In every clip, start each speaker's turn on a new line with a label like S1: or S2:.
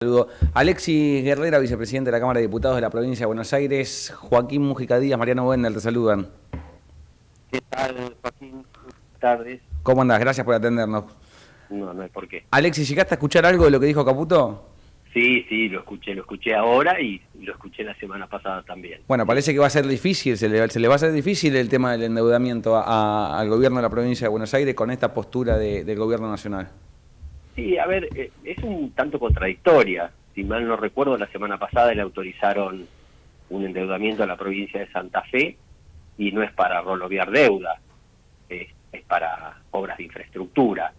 S1: Saludo. Alexis Guerrera, vicepresidente de la Cámara de Diputados de la Provincia de Buenos Aires. Joaquín Mujica Díaz, Mariano Wendel, te saludan.
S2: ¿Qué tal, Joaquín? Buenas tardes.
S1: ¿Cómo andás? Gracias por atendernos.
S2: No, no hay por qué.
S1: Alexis, ¿llegaste a escuchar algo de lo que dijo Caputo?
S2: Sí, lo escuché ahora y lo escuché la semana pasada también.
S1: Bueno,
S2: Sí,
S1: parece que va a ser difícil, se le va a hacer difícil el tema del endeudamiento al gobierno de la Provincia de Buenos Aires con esta postura del gobierno nacional.
S2: sí, a ver, es un tanto contradictoria. Si mal no recuerdo, la semana pasada le autorizaron un endeudamiento a la provincia de Santa Fe y no es para roloviar deuda, es para obras de infraestructura.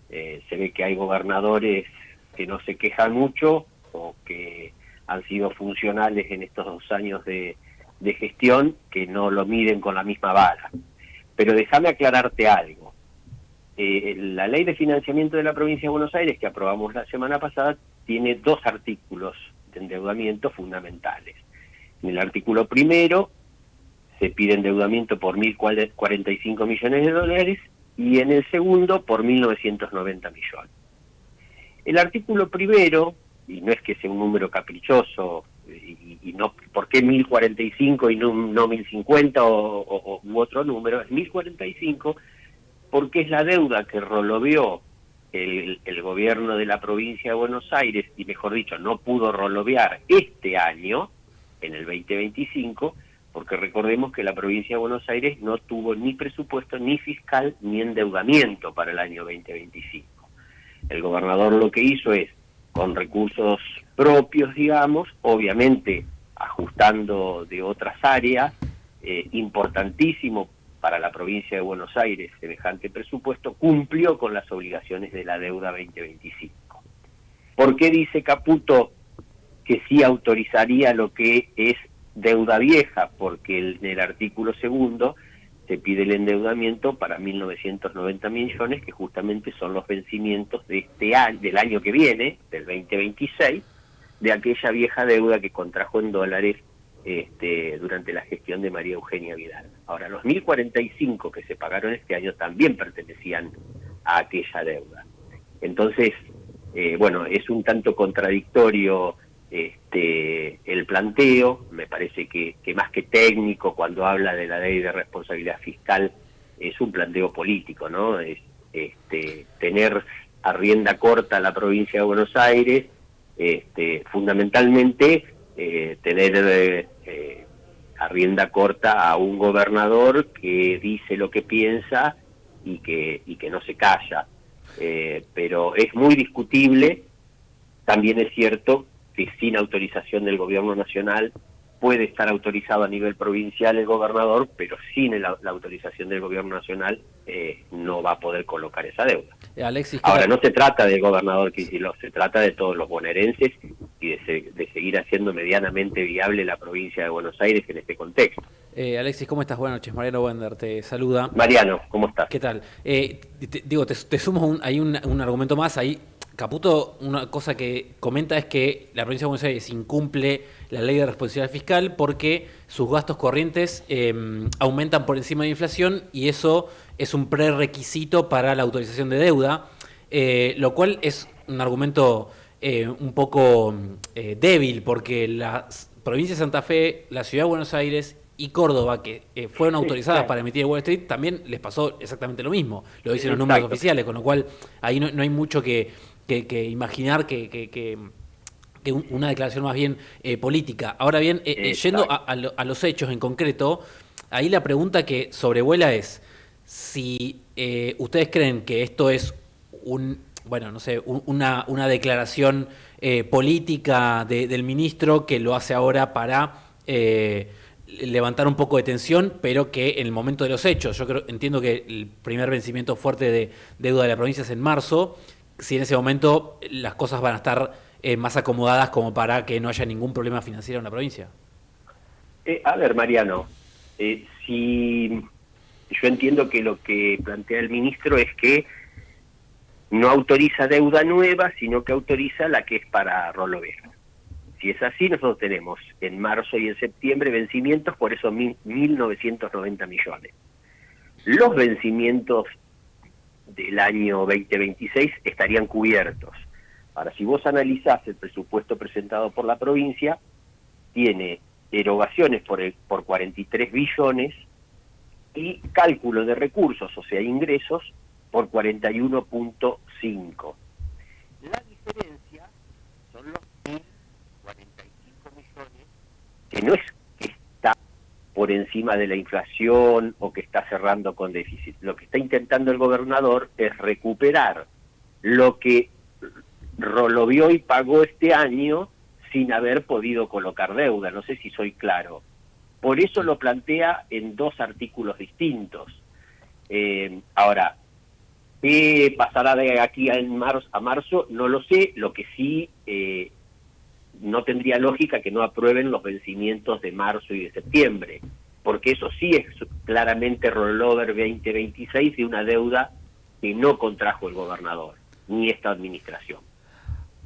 S2: Se ve que hay gobernadores que no se quejan mucho o que han sido funcionales en estos 2 años de gestión que no lo miden con la misma vara. Pero déjame aclararte algo. La ley de financiamiento de la provincia de Buenos Aires que aprobamos la semana pasada tiene 2 artículos de endeudamiento fundamentales. En el artículo primero se pide endeudamiento por 1.045 millones de dólares y en el segundo por 1.990 millones. El artículo primero, y no es que sea un número caprichoso, y no, ¿por qué 1.045 y no 1.050 u otro número? Es 1.045 porque es la deuda que roloveó el gobierno de la provincia de Buenos Aires, y mejor dicho, no pudo rolovear este año, en el 2025, porque recordemos que la provincia de Buenos Aires no tuvo ni presupuesto, ni fiscal, ni endeudamiento para el año 2025. El gobernador lo que hizo es, con recursos propios, digamos, obviamente ajustando de otras áreas, importantísimo para la provincia de Buenos Aires, semejante presupuesto, cumplió con las obligaciones de la deuda 2025. ¿Por qué dice Caputo que sí autorizaría lo que es deuda vieja? Porque en el artículo segundo se pide el endeudamiento para 1.990 millones, que justamente son los vencimientos de este año, del año que viene, del 2026, de aquella vieja deuda que contrajo en dólares durante la gestión de María Eugenia Vidal. Ahora, los 1.045 que se pagaron este año también pertenecían a aquella deuda. Entonces, bueno, es un tanto contradictorio el planteo. Me parece que más que técnico, cuando habla de la ley de responsabilidad fiscal, es un planteo político, ¿no? Es tener a rienda corta la provincia de Buenos Aires, fundamentalmente tener a rienda corta a un gobernador que dice lo que piensa y que no se calla. Pero es muy discutible. También es cierto que sin autorización del gobierno nacional puede estar autorizado a nivel provincial el gobernador, pero sin la autorización del gobierno nacional no va a poder colocar esa deuda.
S1: Alexis,
S2: Ahora, no se trata del gobernador Kicillof, se trata de todos los bonaerenses y de seguir haciendo medianamente viable la provincia de Buenos Aires en este contexto.
S1: Alexis, ¿cómo estás? Buenas noches. Mariano Wendel te saluda.
S2: Mariano, ¿cómo estás?
S1: ¿Qué tal? Te sumo hay un argumento más ahí. Caputo, una cosa que comenta es que la provincia de Buenos Aires incumple la ley de responsabilidad fiscal porque sus gastos corrientes aumentan por encima de la inflación y eso es un prerequisito para la autorización de deuda, lo cual es un argumento un poco débil porque las provincias de Santa Fe, la ciudad de Buenos Aires y Córdoba, que fueron autorizadas para emitir el Wall Street, también les pasó exactamente lo mismo. Lo dicen los números oficiales, con lo cual ahí no hay mucho que imaginar que una declaración más bien política. Ahora bien, yendo a los hechos en concreto, ahí la pregunta que sobrevuela es si ustedes creen que esto es una declaración política del ministro que lo hace ahora para levantar un poco de tensión, pero que en el momento de los hechos, entiendo que el primer vencimiento fuerte de deuda de la provincia es en marzo, si en ese momento las cosas van a estar más acomodadas como para que no haya ningún problema financiero en la provincia.
S2: A ver, Mariano, si yo entiendo que lo que plantea el ministro es que no autoriza deuda nueva, sino que autoriza la que es para rolover. Si es así, nosotros tenemos en marzo y en septiembre vencimientos por esos 1.990 millones. Los vencimientos del año 2026 estarían cubiertos. Ahora, si vos analizás el presupuesto presentado por la provincia, tiene erogaciones por 43 billones y cálculo de recursos, o sea, ingresos, por 41.5. La diferencia son los 1.045 millones, que no es que está por encima de la inflación o que está cerrando con déficit. Lo que está intentando el gobernador es recuperar lo que rolovió y pagó este año sin haber podido colocar deuda. No sé si soy claro. Por eso lo plantea en dos artículos distintos. Ahora, ¿qué pasará de aquí a marzo? No lo sé. Lo que sí, no tendría lógica que no aprueben los vencimientos de marzo y de septiembre, porque eso sí es claramente rollover 2026 de una deuda que no contrajo el gobernador, ni esta administración.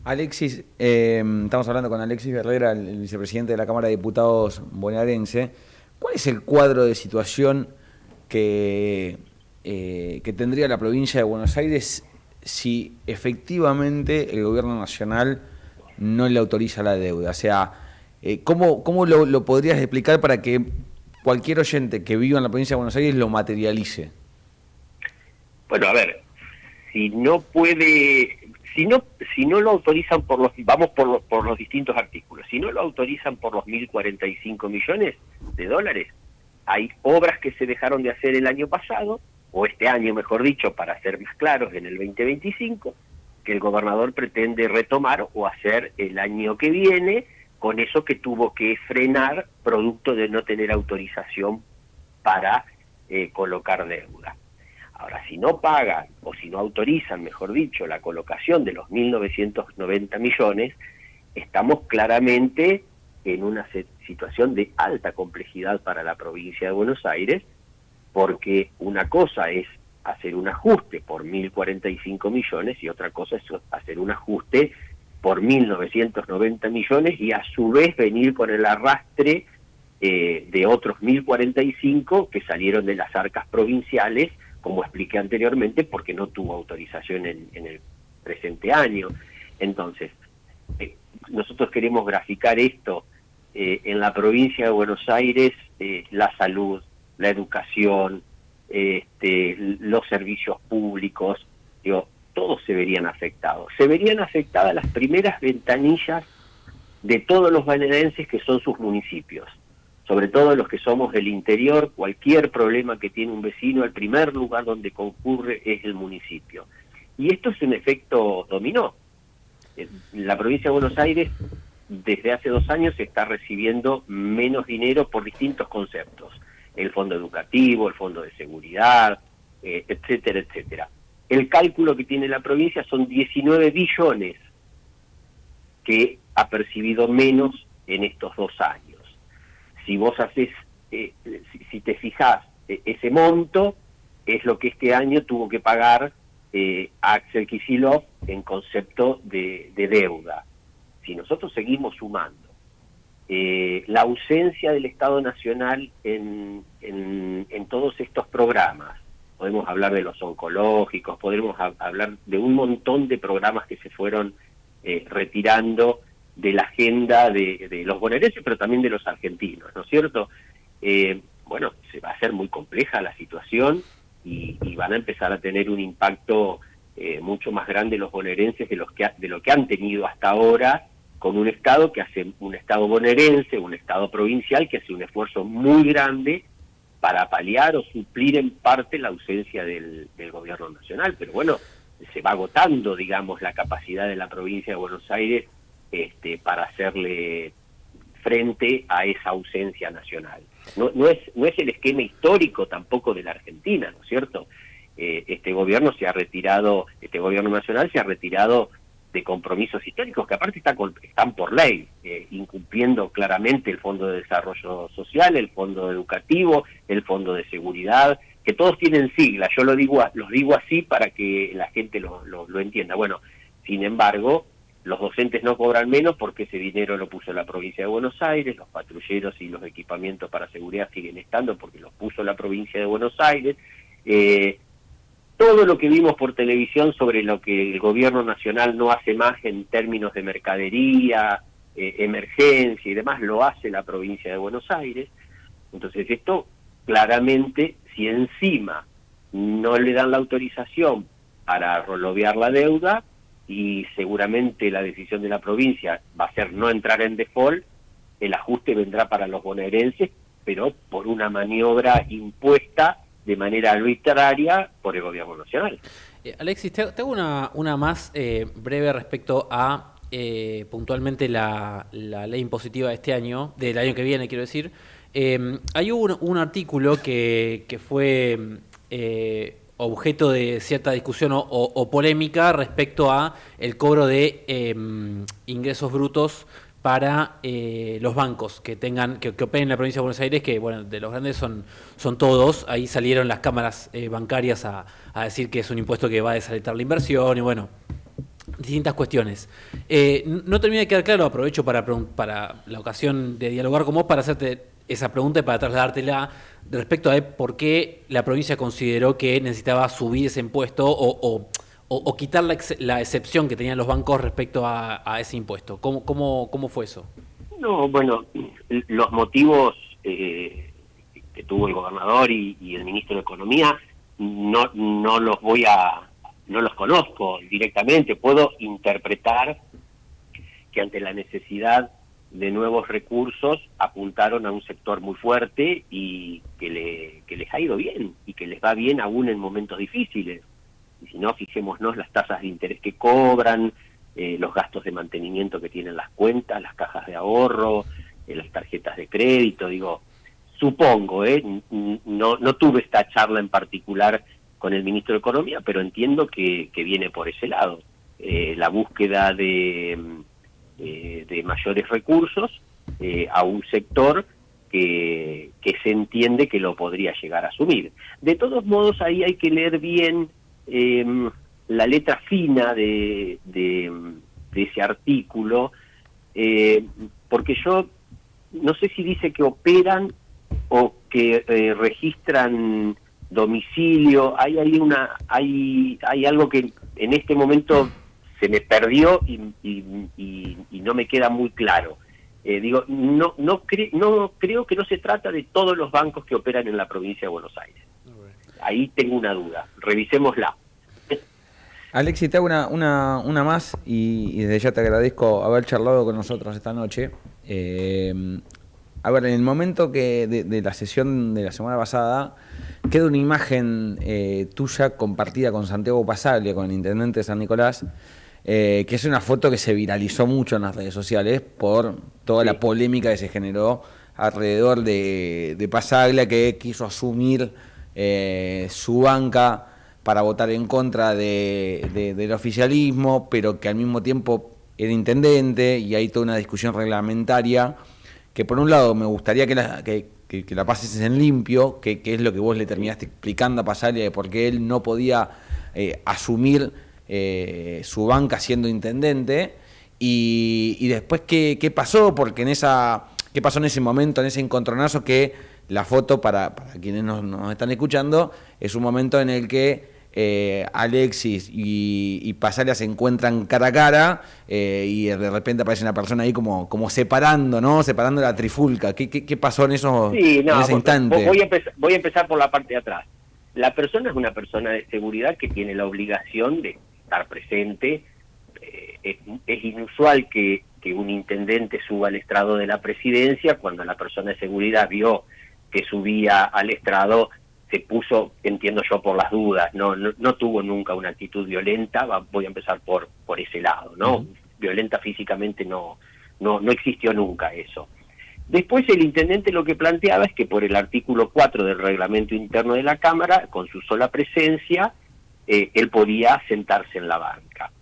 S3: Alexis, estamos hablando con Alexis Guerrera, el vicepresidente de la Cámara de Diputados bonaerense. ¿Cuál es el cuadro de situación que tendría la provincia de Buenos Aires si efectivamente el gobierno nacional no le autoriza la deuda? O sea, ¿cómo lo podrías explicar para que cualquier oyente que viva en la provincia de Buenos Aires lo materialice?
S2: Bueno, a ver, si no puede, si no lo autorizan vamos por los distintos artículos, si no lo autorizan por los 1.045 millones de dólares, hay obras que se dejaron de hacer el año pasado, o este año mejor dicho, para ser más claros, en el 2025, que el gobernador pretende retomar o hacer el año que viene, con eso que tuvo que frenar producto de no tener autorización para colocar deuda. Ahora, si no pagan, o si no autorizan, mejor dicho, la colocación de los 1.990 millones, estamos claramente en una situación de alta complejidad para la provincia de Buenos Aires, porque una cosa es hacer un ajuste por 1.045 millones y otra cosa es hacer un ajuste por 1.990 millones y a su vez venir con el arrastre de otros 1.045 que salieron de las arcas provinciales, como expliqué anteriormente, porque no tuvo autorización en el presente año. Entonces, nosotros queremos graficar esto en la provincia de Buenos Aires, la salud, la educación, los servicios públicos, todos se verían afectados. Se verían afectadas las primeras ventanillas de todos los bonaerenses que son sus municipios. Sobre todo los que somos del interior, cualquier problema que tiene un vecino, el primer lugar donde concurre es el municipio. Y esto es un efecto dominó. La provincia de Buenos Aires, desde hace 2 años, está recibiendo menos dinero por distintos conceptos. El fondo educativo, el fondo de seguridad, etcétera, etcétera. El cálculo que tiene la provincia son 19 billones que ha percibido menos en estos 2 años. Si vos haces, si te fijás, ese monto es lo que este año tuvo que pagar Axel Kicillof en concepto de deuda. Si nosotros seguimos sumando la ausencia del Estado Nacional en todos estos programas, podemos hablar de los oncológicos, podemos hablar de un montón de programas que se fueron retirando de la agenda de los bonaerenses, pero también de los argentinos, ¿no es cierto? Bueno, se va a hacer muy compleja la situación y van a empezar a tener un impacto mucho más grande los bonaerenses de lo que han tenido hasta ahora, con un Estado un Estado bonaerense, un Estado provincial que hace un esfuerzo muy grande para paliar o suplir en parte la ausencia del gobierno nacional. Pero bueno, se va agotando, digamos, la capacidad de la provincia de Buenos Aires para hacerle frente a esa ausencia nacional. No es el esquema histórico tampoco de la Argentina, ¿no es cierto? Este gobierno nacional se ha retirado de compromisos históricos que aparte están por ley, incumpliendo claramente el Fondo de Desarrollo Social, el Fondo Educativo, el Fondo de Seguridad, que todos tienen siglas. Yo los digo así para que la gente lo entienda. Bueno, sin embargo, los docentes no cobran menos porque ese dinero lo puso la provincia de Buenos Aires, los patrulleros y los equipamientos para seguridad siguen estando porque los puso la provincia de Buenos Aires. todo lo que vimos por televisión sobre lo que el gobierno nacional no hace más en términos de mercadería, emergencia y demás, lo hace la provincia de Buenos Aires. Entonces esto claramente, si encima no le dan la autorización para rolovear la deuda, y seguramente la decisión de la provincia va a ser no entrar en default, el ajuste vendrá para los bonaerenses, pero por una maniobra impuesta de manera arbitraria por el gobierno nacional.
S1: Alexis, te hago una más breve respecto a puntualmente la ley impositiva de este año, del año que viene, quiero decir. Hay un artículo que fue objeto de cierta discusión o polémica respecto a el cobro de ingresos brutos para los bancos que operen en la provincia de Buenos Aires, que bueno, de los grandes son todos. Ahí salieron las cámaras bancarias a decir que es un impuesto que va a desalentar la inversión y bueno, distintas cuestiones. No termina de quedar claro, aprovecho para la ocasión de dialogar con vos para hacerte esa pregunta y para trasladártela respecto a por qué la provincia consideró que necesitaba subir ese impuesto o quitar la excepción que tenían los bancos respecto a ese impuesto. ¿Cómo fue eso?
S2: No, bueno, los motivos que tuvo el gobernador y el ministro de Economía no los conozco directamente. Puedo interpretar que ante la necesidad de nuevos recursos apuntaron a un sector muy fuerte y que les ha ido bien y que les va bien aún en momentos difíciles. Y si no, fijémonos las tasas de interés que cobran, los gastos de mantenimiento que tienen las cuentas, las cajas de ahorro, las tarjetas de crédito. Digo, supongo, no tuve esta charla en particular con el ministro de Economía, pero entiendo que viene por ese lado. La búsqueda de mayores recursos a un sector que se entiende que lo podría llegar a asumir. De todos modos, ahí hay que leer bien la letra fina de ese artículo, porque yo no sé si dice que operan o que registran domicilio. Hay algo que en este momento se me perdió y no me queda muy claro. No creo que no se trata de todos los bancos que operan en la provincia de Buenos Aires. Ahí tengo una duda, revisémosla.
S3: Alexis, te hago una más y desde ya te agradezco haber charlado con nosotros esta noche. A ver, en el momento de la sesión de la semana pasada, queda una imagen tuya compartida con Santiago Pasaglia, con el intendente de San Nicolás, que es una foto que se viralizó mucho en las redes sociales por toda la polémica que se generó alrededor de Pasaglia, que quiso asumir su banca para votar en contra del oficialismo, pero que al mismo tiempo era intendente, y hay toda una discusión reglamentaria que por un lado me gustaría que la pases en limpio, que es lo que vos le terminaste explicando a Pasaglia de por qué él no podía asumir su banca siendo intendente, y después qué pasó, porque qué pasó en ese momento, en ese encontronazo, que la foto, para quienes nos están escuchando, es un momento en el que Alexis y Pasaglia se encuentran cara a cara, y de repente aparece una persona ahí como separando la trifulca. ¿Qué pasó en ese instante?
S2: Voy a empezar por la parte de atrás. La persona es una persona de seguridad que tiene la obligación de estar presente. Es inusual que un intendente suba al estrado de la presidencia. Cuando la persona de seguridad vio que subía al estrado, se puso, entiendo yo, por las dudas. No tuvo nunca una actitud violenta. Voy a empezar por ese lado, ¿no? Uh-huh. Violenta físicamente no existió nunca eso. Después el intendente lo que planteaba es que por el artículo 4 del reglamento interno de la Cámara, con su sola presencia, él podía sentarse en la banca.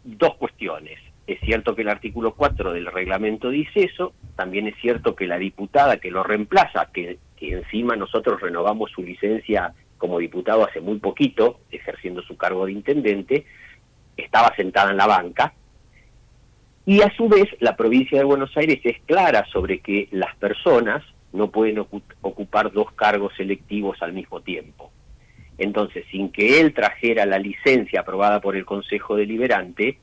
S2: Dos cuestiones. Es cierto que el artículo 4 del reglamento dice eso, también es cierto que la diputada que lo reemplaza, que encima nosotros renovamos su licencia como diputado hace muy poquito, ejerciendo su cargo de intendente, estaba sentada en la banca. Y a su vez la provincia de Buenos Aires es clara sobre que las personas no pueden ocupar dos cargos electivos al mismo tiempo. Entonces, sin que él trajera la licencia aprobada por el Consejo Deliberante,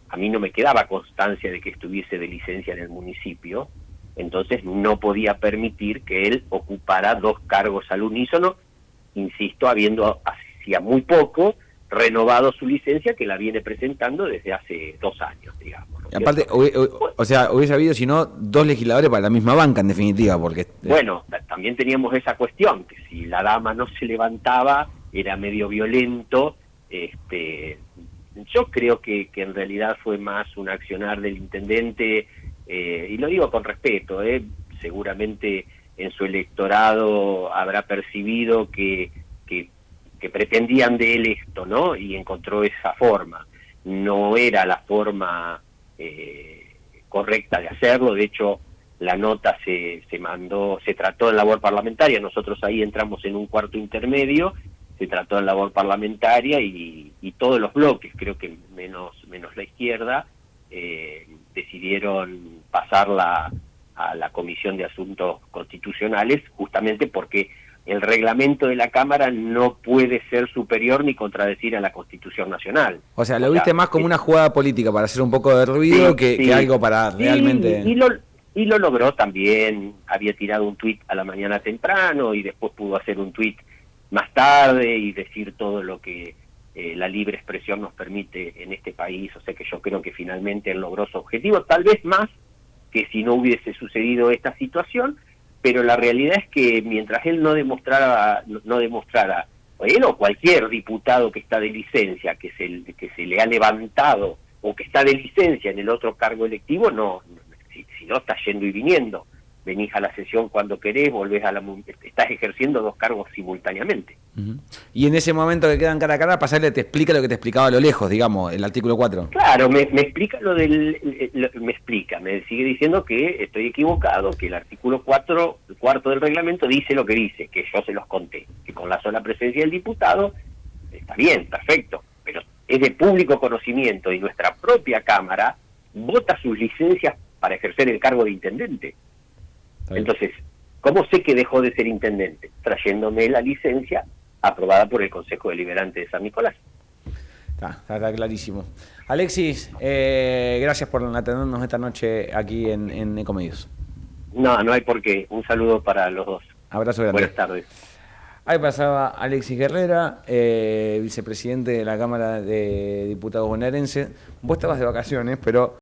S2: a mí no me quedaba constancia de que estuviese de licencia en el municipio, entonces no podía permitir que él ocupara 2 cargos al unísono, insisto, habiendo hacía muy poco renovado su licencia, que la viene presentando desde hace 2 años, digamos. ¿No?
S3: Aparte, o sea, hubiese habido, si no, 2 legisladores para la misma banca, en definitiva, porque...
S2: Bueno, también teníamos esa cuestión, que si la dama no se levantaba, era medio violento. Yo creo que en realidad fue más un accionar del intendente, y lo digo con respeto, seguramente en su electorado habrá percibido que pretendían de él esto, ¿no? Y encontró esa forma. No era la forma correcta de hacerlo. De hecho, la nota se trató en labor parlamentaria. Nosotros ahí entramos en un cuarto intermedio, se trató en labor parlamentaria y todos los bloques, creo que menos la izquierda, decidieron pasarla a la Comisión de Asuntos Constitucionales, justamente porque el reglamento de la Cámara no puede ser superior ni contradecir a la Constitución Nacional.
S3: O sea, lo viste más como una jugada política para hacer un poco de ruido que algo para realmente...
S2: Y lo logró también. Había tirado un tuit a la mañana temprano y después pudo hacer un tuit más tarde y decir todo lo que la libre expresión nos permite en este país. O sea que yo creo que finalmente él logró su objetivo, tal vez más que si no hubiese sucedido esta situación. Pero la realidad es que mientras él no demostrara, o él o cualquier diputado que está de licencia, que se le ha levantado o que está de licencia en el otro cargo electivo, si no está yendo y viniendo, venís a la sesión cuando querés, estás ejerciendo 2 cargos simultáneamente.
S3: Uh-huh. Y en ese momento que quedan cara a cara, pasarle te explica lo que te explicaba a lo lejos, digamos, el artículo 4.
S2: Claro, me explica me sigue diciendo que estoy equivocado, que el artículo 4, el cuarto del reglamento, dice lo que dice, que yo se los conté, que con la sola presencia del diputado, está bien, perfecto, pero es de público conocimiento y nuestra propia Cámara vota sus licencias para ejercer el cargo de intendente. Entonces, ¿cómo sé que dejó de ser intendente? Trayéndome la licencia aprobada por el Consejo Deliberante de San Nicolás.
S3: Está clarísimo. Alexis, gracias por atendernos esta noche aquí en Ecomedios.
S2: No hay por qué. Un saludo para los dos.
S3: Abrazo grande.
S2: Buenas tardes.
S3: Ahí pasaba Alexis Guerrera, vicepresidente de la Cámara de Diputados bonaerense. Vos estabas de vacaciones, pero...